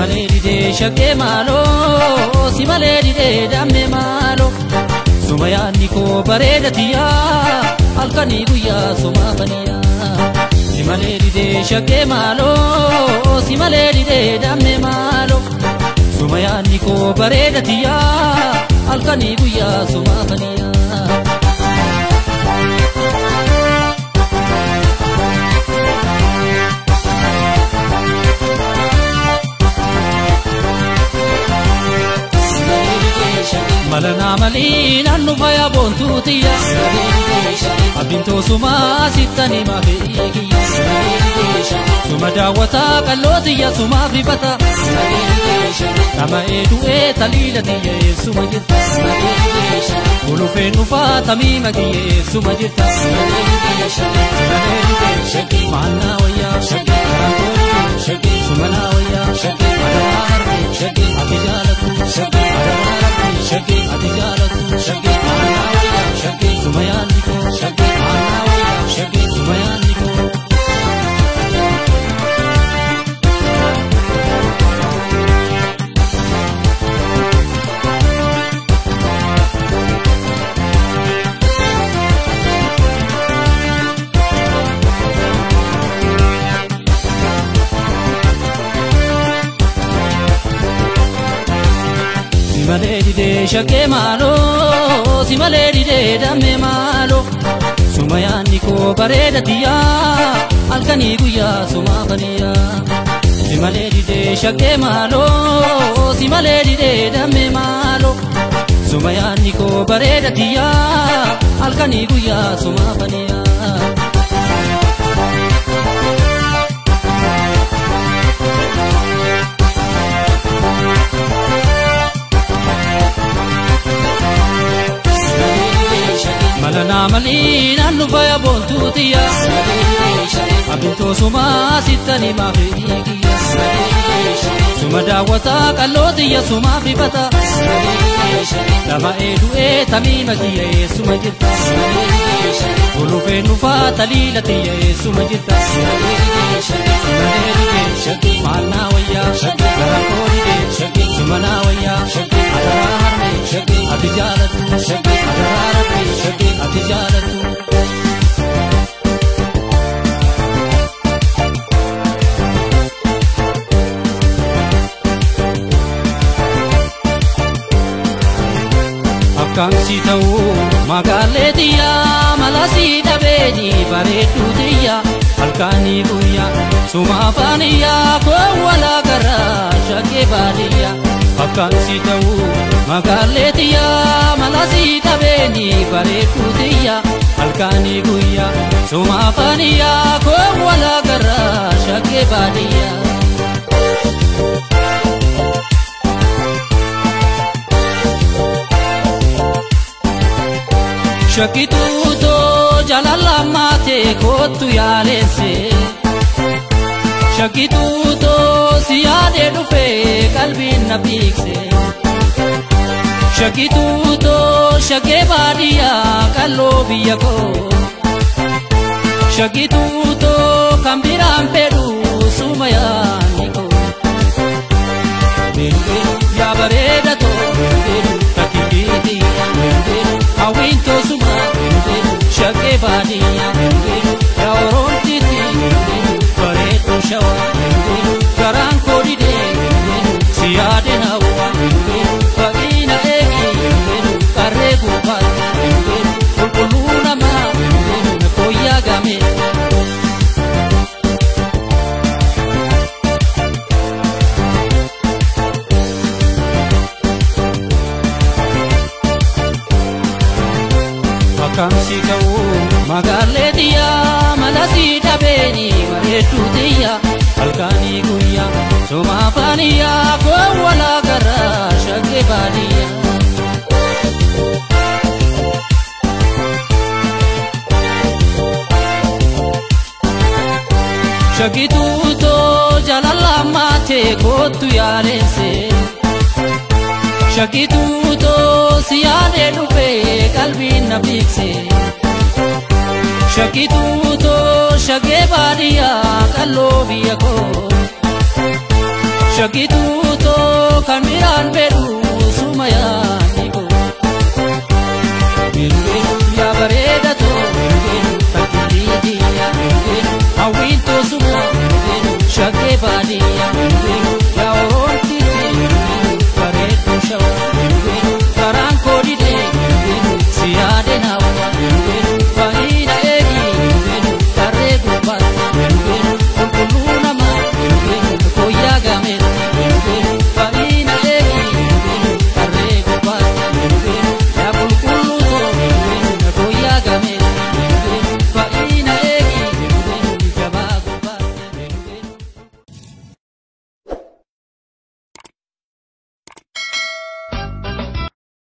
Simalee shakkee maaloo simalee didee dammee maaloo sumayaanni koo bareedatiyaa halkanii guyyaa somaafaniyaa. Simalee didee shakkee maaloo simalee didee dammee maaloo sumayaanni koo bareedatiyaa halkanii guyyaa somaafaniyaa. Malana malina nufaya bontutiya abinto suma sitani mafeegiya suma dawata kalotiya suma ribata nama edue talilatiya suma jirta ulufe nufa tamima kiye suma jirta mana waya sumana waya atijalatu Shaggy, Adijalatu, Shaggy, Anawaya, Shaggy, Sumayaniko, Shaggy, Anawaya, Shaggy, Sumayaniko. Simalee didee shakkee maaloo simalee didee dammee maaloo sumayaanni koo bareedatiyaa halkanii guyyaa somaafaniyaa. Simalee didee shakkee maaloo simalee didee dammee maaloo sumayaanni koo bareedatiyaa halkanii guyyaa somaafaniyaa. Malana malina nufaya bontutiya abinto suma sitani mafeegiya suma dawata kalotiya suma ribata nama edue tamima kiye suma jirta ulufe nufa talilatiya suma jirta mana waya garakoride sumana waya adararme atijalatu adararme atijalatu. Akkansi ta'uu magaaleetiyaa malasii dhabeeni bareedduutiyaa halkanii guyyaa sumaafaaniyaa koowwalaa garaa shakkee baadiyyaa. Akkansi ta'uu magaaleetiyaa malasii dhabeeni bareedduutiyaa halkanii guyyaa sumaafaaniyaa koowwalaa garaa shakkee baadiyyaa. Shakkituuto jalalamate kootu yaalesse shakkituuto siyaade dhufe qalbiin na biikse shakkituuto shakkee baadiyyaa qalloo biyya koo shakkituuto kan biraan fedhu sumayaanni koo beenu yaa bareedatoo beenu takkiitii beenu hawwiintoo suma shakkee baadiyyaa yaa oroomtiitti bareedduu shawaa garaan koo didee siyaade hawwaa faqiina eegi qarree gubbaatti qulqulluu namaa koyyaa gamee. Akkansi ta'uu magaaleetiyaa malasii dhabeeni bareedduutiyaa halkanii guyyaa sumaafaaniyaa koowwalaa garaa shakkee baadiyyaa. Shakkituutoo jalalamate kootu yaalesse shakkituuto siyaade dhufe qalbiin na biikse shakkituuto shakkee baadiyyaa qalloo biyya koo Shakituto kan miraan fedhu sumayaan niko Mirubenu ya bareedato Mirubenu fakkiliiti Mirubenu hawwiinto suma Mirubenu shakkee baadiyyaa